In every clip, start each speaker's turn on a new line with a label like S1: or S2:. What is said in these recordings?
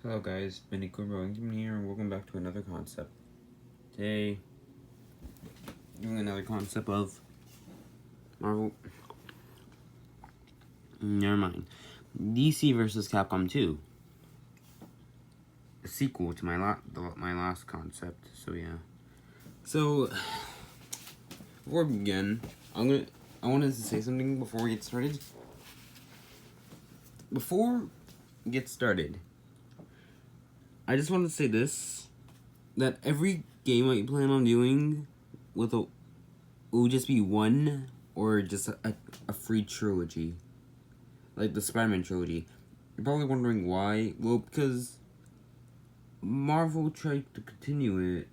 S1: Hello guys, Benny Growing here, and welcome back to another concept. Today, doing another concept of Marvel. Never mind. DC versus Capcom 2. A sequel to my last concept. So yeah. So before we begin, I wanted to say something before we get started. Before we get started, I just want to say this, that every game I plan on doing will just be one or just a free trilogy. Like the Spider-Man trilogy. You're probably wondering why. Well, because Marvel tried to continue it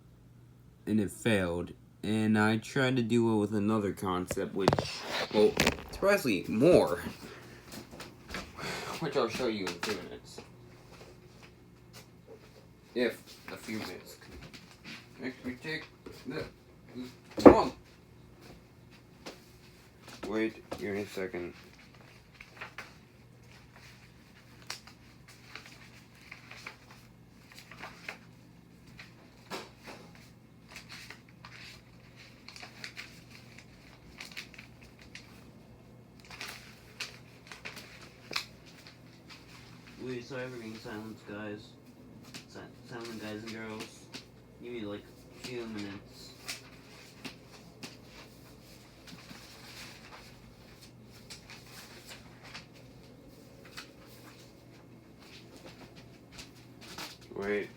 S1: and it failed. And I tried to do it with another concept, which, well, surprisingly more. Which I'll show you in 2 minutes. If a few minutes make me take the wrong. Wait, give me a second. Wait, sorry for being silent, guys. Silent guys and girls. Give me like a few minutes. Wait.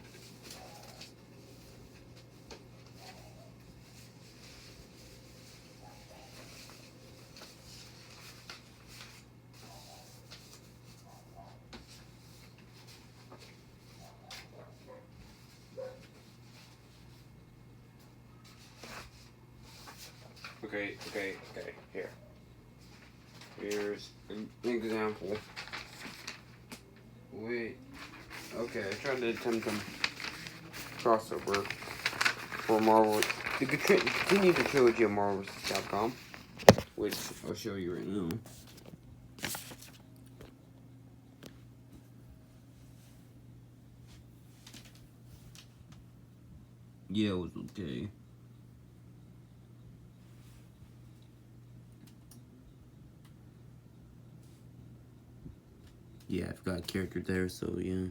S1: Okay, here. Here's an example. Wait. Okay, I tried to attempt a crossover for Marvel. To continue the trilogy of Marvel vs. Capcom, which I'll show you right now. Yeah, it was okay. Yeah, I've got a character there, so yeah.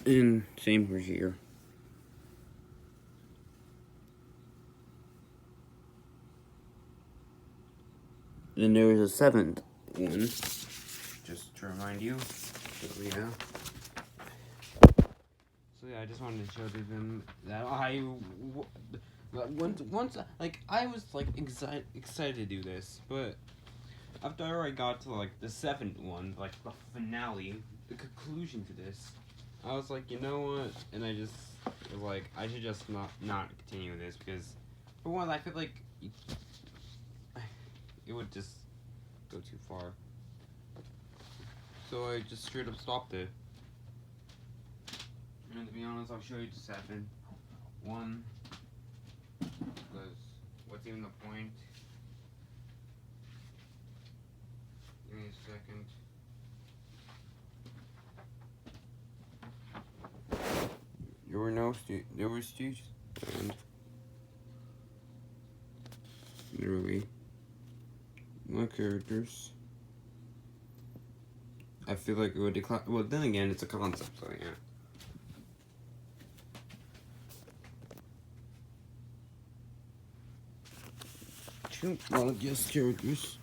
S1: And same for here. Then there was a 7th one, just to remind you. So yeah. So yeah, I just wanted to show them that once like I was like excited to do this, but after I got to like the 7th one, like the finale, the conclusion to this, I was like, you know what? And I just was like, I should just not continue this, because for one, I feel like it would just go too far. So I just straight up stopped it. And to be honest, I'll show you the 7th one, because what's even the point? Give me a second. There were Stooge and literally no characters. I feel like it would decline. Well, then again, it's a concept, so yeah. Well, guest characters.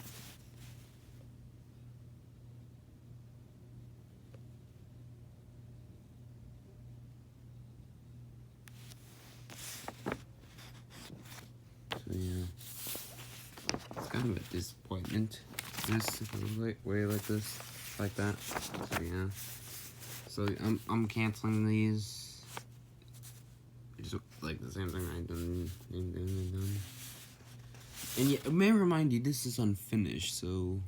S1: So yeah, it's kind of a disappointment. This way like this, like that. So yeah. So I'm canceling these. Just like the same thing I've done. And yeah, it may remind you, this is unfinished, so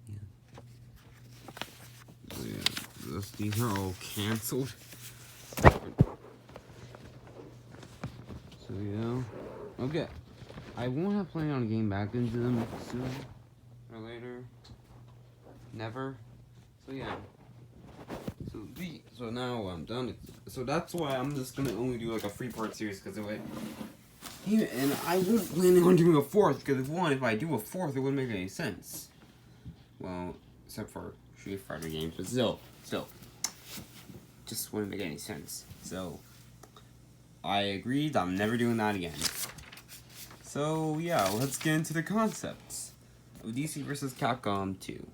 S1: yeah. So yeah, these are all canceled. So yeah. Okay. I won't have planned on getting back into them soon. or later. Never. So yeah. So now I'm done. So that's why I'm just gonna only do like a 3-part series because of it. Yeah, and I wasn't planning on doing a 4th because if I do a 4th, it wouldn't make any sense. Well, except for Street Fighter games, but still, just wouldn't make any sense. So I agreed. I'm never doing that again. So yeah, let's get into the concepts of DC vs. Capcom 2.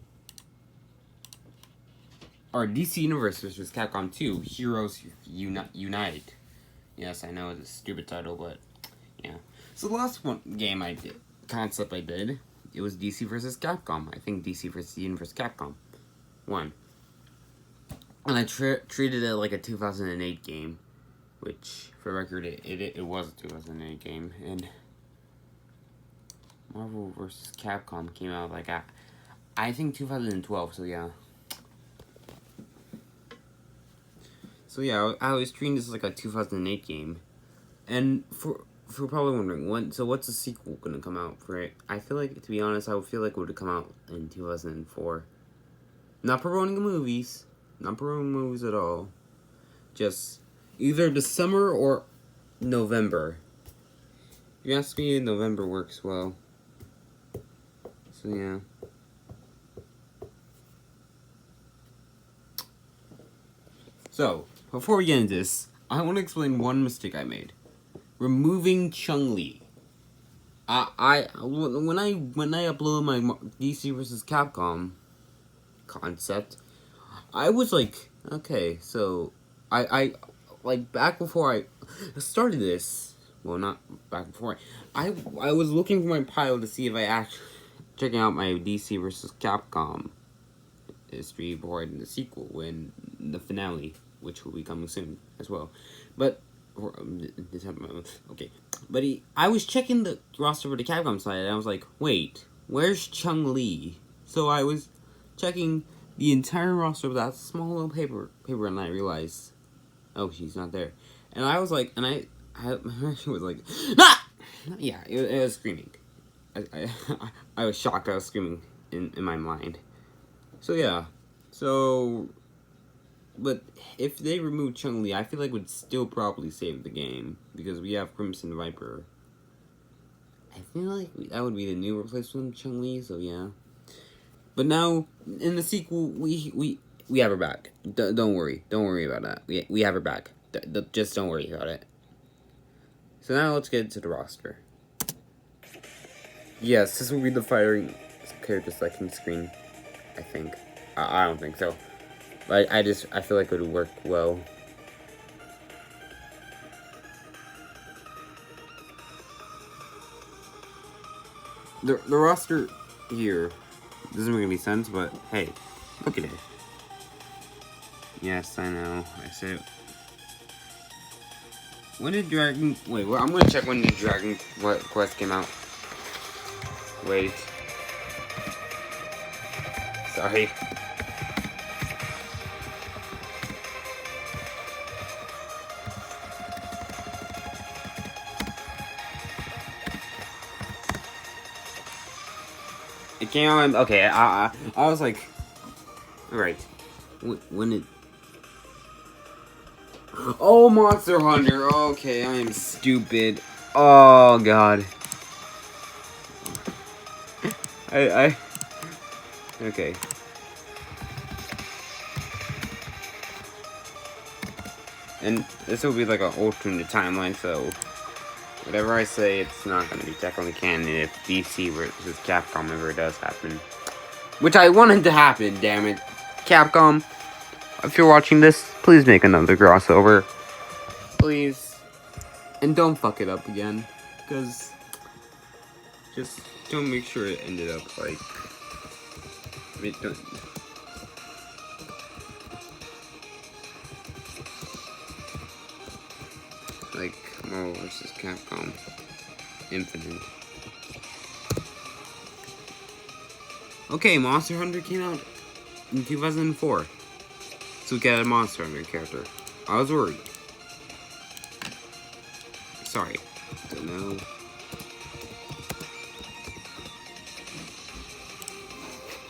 S1: Or DC Universe vs. Capcom 2, Heroes Unite. Yes, I know it's a stupid title, but yeah. So the last concept I did, it was DC vs. Capcom. I think DC vs. Universe Capcom 1. And I treated it like a 2008 game, which, for record, it was a 2008 game. And Marvel vs. Capcom came out like I think 2012. So yeah. So yeah, I was treating this as like a 2008 game, and for probably wondering what's the sequel gonna come out for it? I feel like, to be honest, I would feel like it would have come out in 2004. Not promoting the movies, not promoting movies at all. Just either December or November. If you ask me, November works well. So yeah. So, before we get into this, I want to explain one mistake I made. Removing Chun-Li. When I uploaded my DC vs. Capcom concept, I was like, okay, so I like back before I started this. Well, not back before I was looking for my pile to see if I actually checking out my DC vs. Capcom history before I did the sequel and the finale, which will be coming soon as well. But okay, but I was checking the roster for the Capcom side, and I was like, wait, where's Chun-Li? So I was checking the entire roster of that small little paper, and I realized, oh, she's not there. And I was like, and I was like, ah! Yeah, it was screaming. I was shocked. I was screaming in my mind. So yeah, but if they remove Chun-Li, I feel like it would still probably save the game, because we have Crimson Viper. I feel like that would be the new replacement of Chun-Li, so yeah. But now, in the sequel, we have her back. Don't worry about that. We have her back. Just don't worry about it. So now let's get into the roster. Yes, this will be the firing character selection screen, I think. I don't think so. But I feel like it would work well. The roster here doesn't make any sense, but hey, look at it. Yes, I know. I said it. When did Dragon... Wait, well, I'm gonna check when the Dragon Quest came out. Wait. Sorry. It came out. Okay, I was like, right. When it. Oh, Monster Hunter. Okay, I am stupid. Oh God. Okay. And this will be like an alternate timeline, so whatever I say, it's not going to be technically canon if DC versus Capcom ever does happen. Which I wanted to happen, damn it. Capcom, if you're watching this, please make another crossover. Please. And don't fuck it up again. Because just don't make sure it ended up like... like Marvel vs. Capcom Infinite. Okay, Monster Hunter came out in 2004. So we got a Monster Hunter character. I was worried. Sorry. Don't know.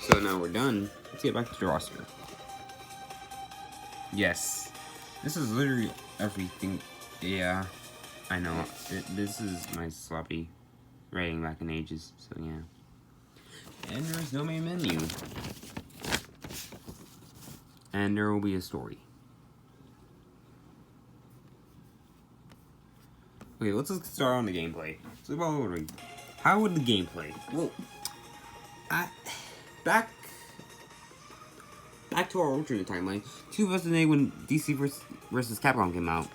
S1: So now we're done. Let's get back to the roster. Yes. This is literally everything. Yeah, I know. This is my sloppy writing back in ages, so yeah. And there's no main menu. And there will be a story. Okay, let's just start on the gameplay. So, how would the gameplay? Well, back to our alternate timeline. 2008, when DC versus Capcom came out,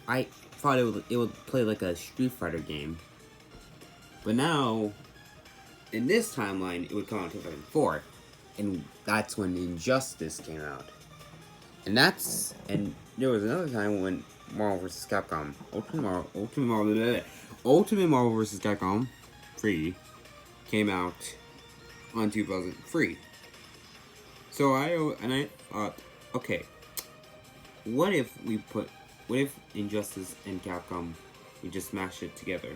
S1: I thought it would play like a Street Fighter game. But now, in this timeline, it would come out in 2004, and that's when Injustice came out. And there was another time when Marvel vs. Capcom, Ultimate Marvel vs. Capcom 3 came out on 2003. So I thought, okay, what if Injustice and Capcom, we just smash it together?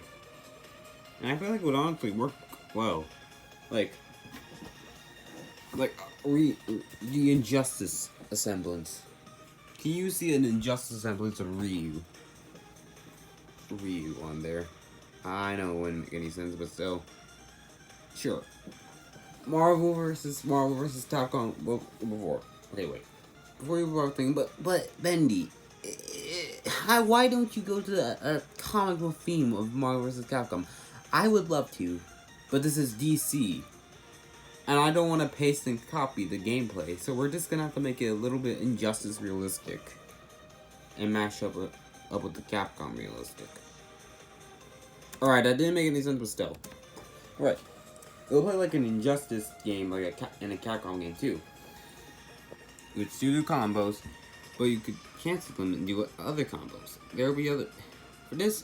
S1: And I feel like it would honestly work well. Like the Injustice semblance. Can you see an Injustice semblance of Ryu on there? I know it wouldn't make any sense, but still. Sure. Marvel versus Capcom. Well, before. Okay, wait. Before you were thinking, but Bendy, why don't you go to a comic book theme of Marvel vs. Capcom? I would love to, but this is DC, and I don't want to paste and copy the gameplay, so we're just gonna have to make it a little bit Injustice realistic, and mash up with the Capcom realistic. Alright, that didn't make any sense, but still. Alright. It'll play like an Injustice game, like and a Capcom game too. You would still do combos, but you could cancel them and do other combos. There will be other. For this,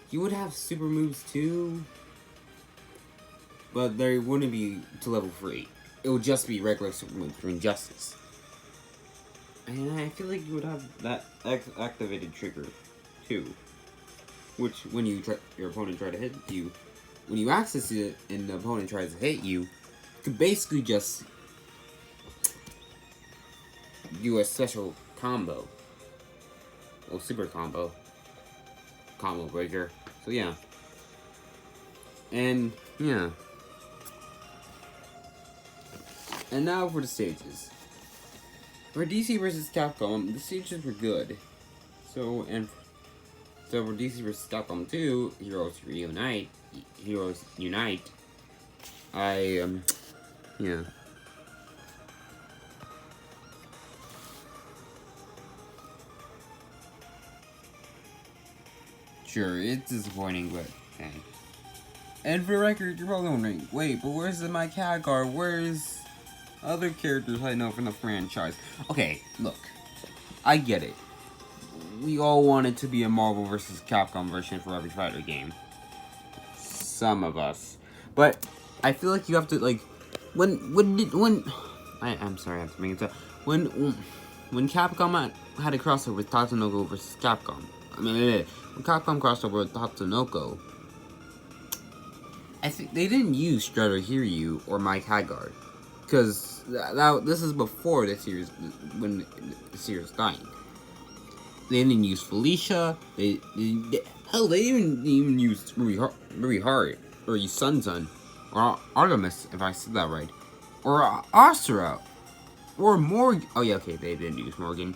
S1: you would have super moves too, but they wouldn't be to level 3. It would just be regular super moves for Injustice. And I feel like you would have that activated trigger too, which when your opponent try to hit you. When you access it and the opponent tries to hit you, you can basically just do a special combo. Well, super combo. Combo breaker. So yeah. And yeah. And now for the stages. For DC vs. Capcom, the stages were good. So for DC vs. Capcom 2, Heroes Unite, yeah. Sure, it's disappointing, but hey. And for the record, you're probably wondering, wait, but where's my Khadgar? Where's other characters I know from the franchise? Okay, look, I get it. We all want it to be a Marvel vs. Capcom version for every fighter game. Some of us. But I feel like you have to, like, I'm sorry, I have to make it up. When Capcom had a crossover with Tatsunoko vs. Capcom, when Capcom crossed over with Tatsunoko, I think they didn't use Strutter Hiryu or Mike Haggard, because this is before the series, when the series was dying. They didn't use Felicia. Hell, they didn't even use Rui Hart, or Sun, or Artemis, if I said that right, or Asura, or Morgan. Oh yeah, okay, they didn't use Morgan.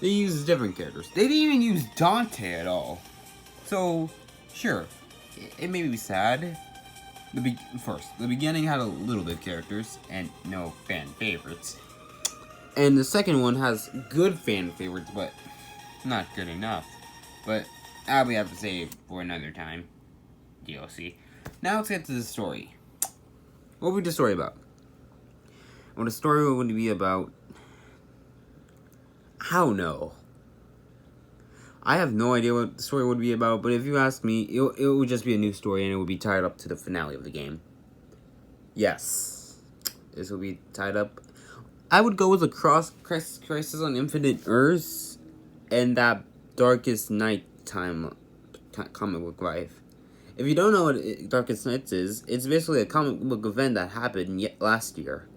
S1: They used different characters. They didn't even use Dante at all. So, sure, it may be sad. The beginning had a little bit of characters and no fan favorites, and the second one has good fan favorites, but not good enough. But I'll be have to save for another time. DLC. Now let's get to the story. What would the story about? Well, the story would be about. How no? I have no idea what the story would be about, but if you ask me, it would just be a new story and it would be tied up to the finale of the game. Yes. This will be tied up. I would go with a Crisis on Infinite Earths and that Darkest Night time comic book life. If you don't know what Darkest Nights is, it's basically a comic book event that happened last year,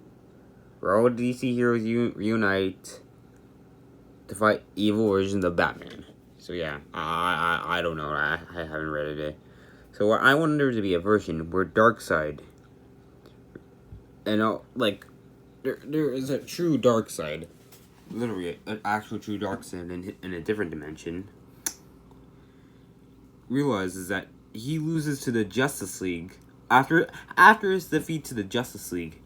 S1: where all DC heroes reunite to fight evil versions of Batman. So yeah, I don't know. I haven't read it yet. So I wanted there to be a version where Darkseid, and like, there is a true Darkseid, literally an actual true Darkseid in a different dimension. Realizes that he loses to the Justice League after his defeat to the Justice League.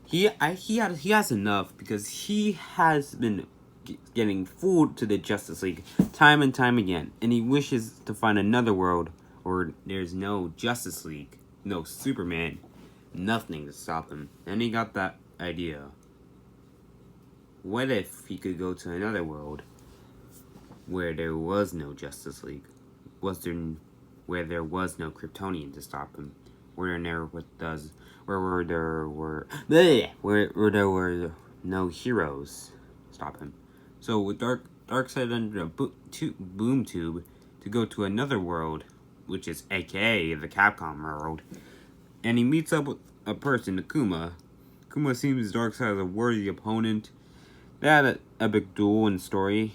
S1: He has enough because he has been getting fooled to the Justice League time and time again, and he wishes to find another world where there's no Justice League, no Superman, nothing to stop him. And he got that idea. What if he could go to another world where there was no Justice League? Where there was no Kryptonian to stop him? Where there were no heroes to stop him? So with Darkseid entered a boom tube to go to another world, which is AKA the Capcom world, and he meets up with a person, Akuma. Akuma seems Darkseid as a worthy opponent. They had an epic duel and story.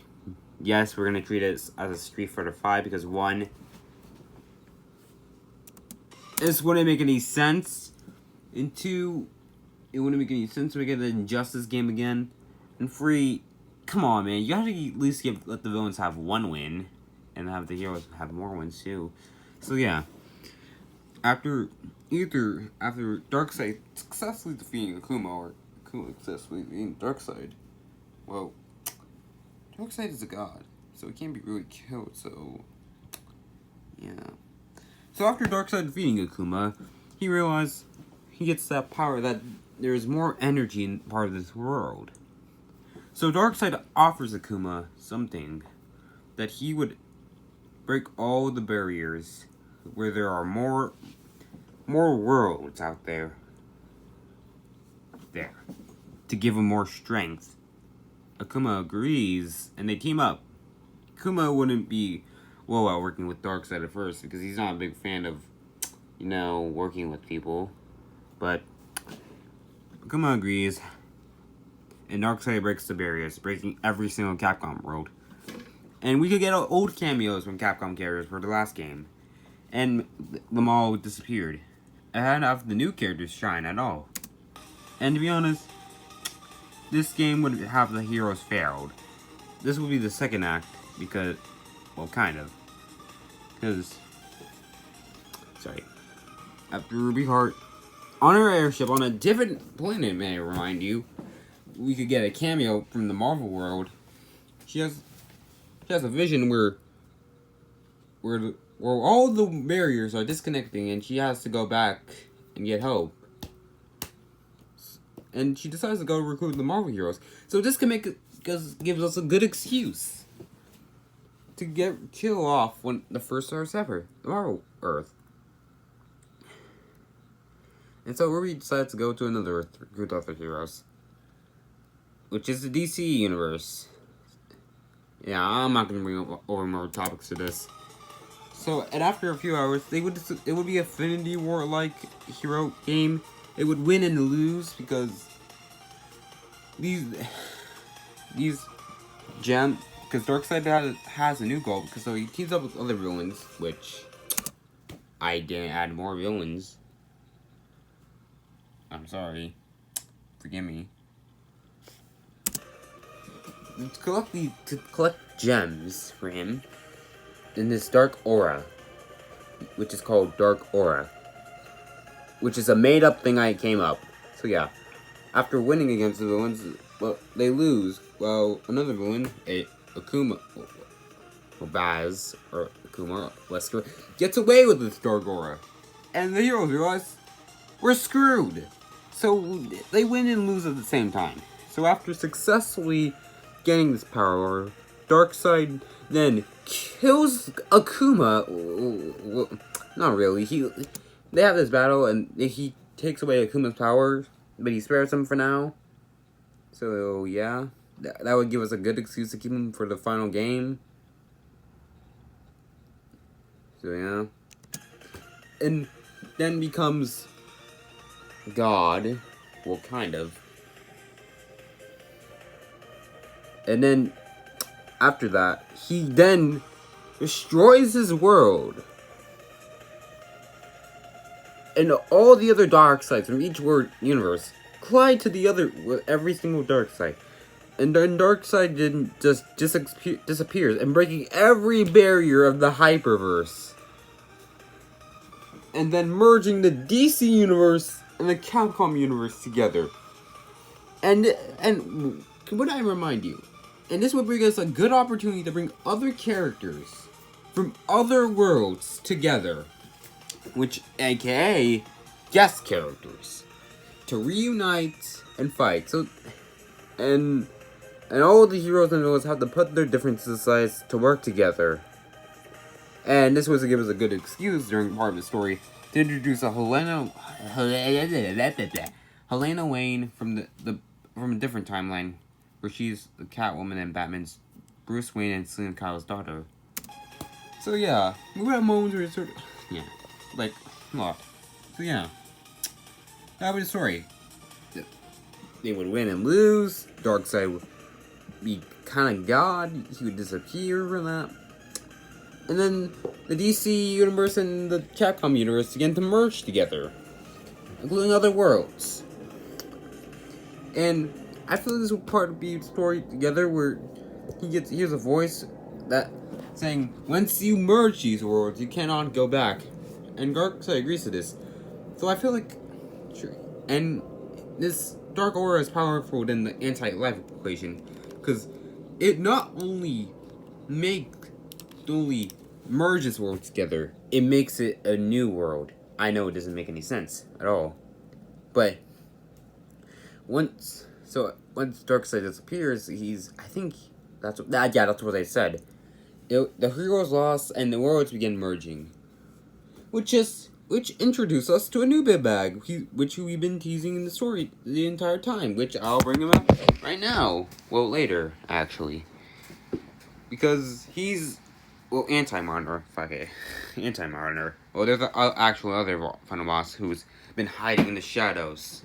S1: Yes, we're gonna treat it as a Street Fighter 5 because 1, this wouldn't make any sense, and 2, it wouldn't make any sense to make it an Injustice game again, and 3, come on, man, you gotta at least let the villains have 1 win, and have the heroes have more wins too. So yeah, after Darkseid successfully defeating Akuma, or Akuma successfully defeating Darkseid, well, Darkseid is a god, so he can't be really killed, so yeah. So after Darkseid defeating Akuma, he realized he gets that power that there is more energy in part of this world. So Darkseid offers Akuma something that he would break all the barriers where there are more worlds out there to give him more strength. Akuma agrees, and they team up. Akuma wouldn't be well out working with Darkseid at first, because he's not a big fan of, working with people. But Akuma agrees, and Darkseid breaks the barriers, breaking every single Capcom world. And we could get old cameos from Capcom characters for the last game, and them all disappeared. I hadn't have the new characters shine at all. And to be honest, this game would have the heroes failed. This would be the second act because, well, kind of. Because, after Ruby Heart, on her airship on a different planet, may I remind you, we could get a cameo from the Marvel world. She has a vision where all the barriers are disconnecting, and she has to go back and get hope. And she decides to go recruit the Marvel heroes. So this can gives us a good excuse to kill off the first Earth ever, the Marvel Earth. And so Ruby decides to go to another Earth to recruit other heroes, which is the DC universe. Yeah, I'm not gonna bring over more topics to this. So, and after a few hours, it would be Infinity War like hero game. It would win and lose because these gems, because Darkseid has a new goal, because so he teams up with other villains, which I didn't add more villains. I'm sorry. Forgive me. To collect gems for him in this dark aura, which is called Dark Aura, which is a made-up thing I came up. So yeah, after winning against the villains, well, they lose. Well, another villain, Akuma, or Baz, or Akuma, Wesker, gets away with this Dark Aura, and the heroes realize we're screwed. So they win and lose at the same time. So after successfully getting this power, Darkseid then kills Akuma. Well, not really. They have this battle, and he takes away Akuma's power, but he spares him for now. So yeah, that would give us a good excuse to keep him for the final game. So yeah. and then becomes God. Well, kind of. And then, after that, he then destroys his world. And all the other dark sides from each universe collide to the other, every single dark side. And then Darkseid didn't just disappears and breaking every barrier of the Hyperverse. And then merging the DC universe and the Capcom universe together. And would I remind you, and this would bring us a good opportunity to bring other characters from other worlds together, which aka guest characters, to reunite and fight. So and all the heroes and villains have to put their differences aside to work together. And this was to give us a good excuse during part of the story to introduce a Helena Wayne from from a different timeline, where she's the Catwoman and Batman's Bruce Wayne and Selina Kyle's daughter. So yeah, we have moments where it's sort of, yeah, like a lot. So yeah, that was the story. They would win and lose. Darkseid would be kind of God. He would disappear from that. And then the DC universe and the Capcom universe began to merge together, including other worlds. And I feel this would part of the story together where he hears a voice that saying, once you merge these worlds, you cannot go back. And Darkseid agrees to this. So I feel like, sure, and this Dark Aura is powerful than the anti-life equation, because it not only merges worlds together, it makes it a new world. I know it doesn't make any sense at all, but once Darkseid disappears, that's what I said. The heroes lost and the worlds begin merging, which introduced us to a new bit bag, which we've been teasing in the story the entire time, which I'll bring him up right now. Well, later, actually. Because he's, Anti-Monitor. Okay. Anti-Monitor. Well, there's an actual other final boss who's been hiding in the shadows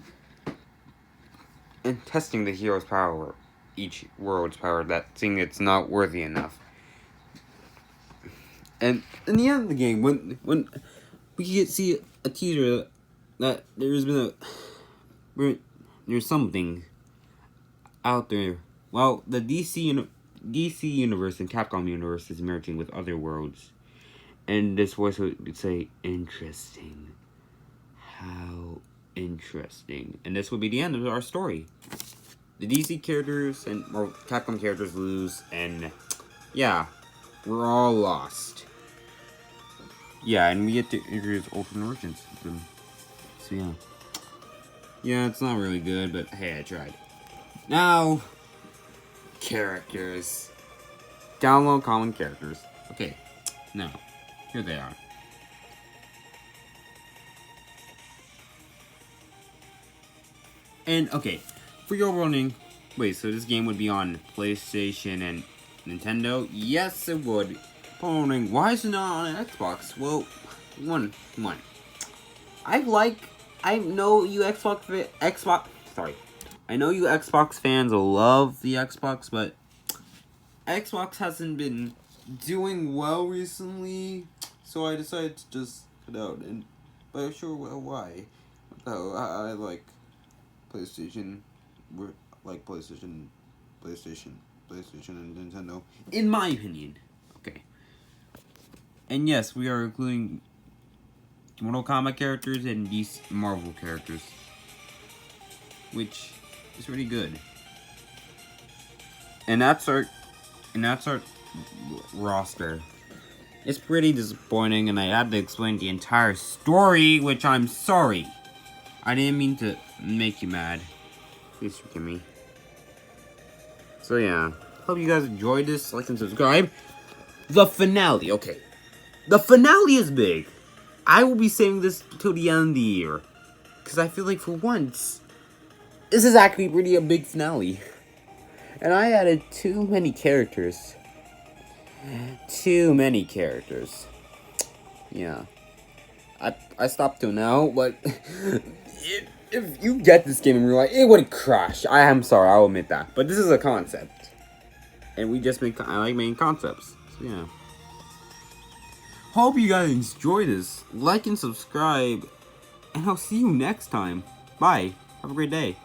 S1: and testing the hero's power, each world's power, seeing it's not worthy enough. And in the end of the game, when we see a teaser that there's something out there. Well, the DC universe and Capcom universe is merging with other worlds, and this voice would say, "Interesting. How interesting." And this would be the end of our story. The DC characters and Capcom characters lose, and yeah, we're all lost. Yeah, and we get to introduce alternate versions of them. So yeah. Yeah, it's not really good, but hey, I tried. Now, characters. Download common characters. Okay, now, here they are. And, okay, for your warning, wait, so this game would be on PlayStation and Nintendo? Yes, it would. Wondering, why is it not on Xbox? Well, one. I know you Xbox fans love the Xbox, but Xbox hasn't been doing well recently, so I decided to just put out, but sure, why? I like PlayStation, PlayStation and Nintendo, in my opinion. Okay. And yes, we are including Mortal Kombat characters and these Marvel characters, which is pretty good. And that's our roster. It's pretty disappointing, and I had to explain the entire story, which I'm sorry. I didn't mean to make you mad. Please forgive me. So yeah, hope you guys enjoyed this. Like and subscribe. The finale, okay. The finale is big. I will be saving this till the end of the year, because I feel like for once, this is actually really a big finale. And I added too many characters. Yeah. I stopped till now, but if you get this game in real life, it would crash. I am sorry, I'll admit that. But this is a concept. And we just make, I like making concepts. So yeah. Hope you guys enjoy this. Like and subscribe. And I'll see you next time. Bye. Have a great day.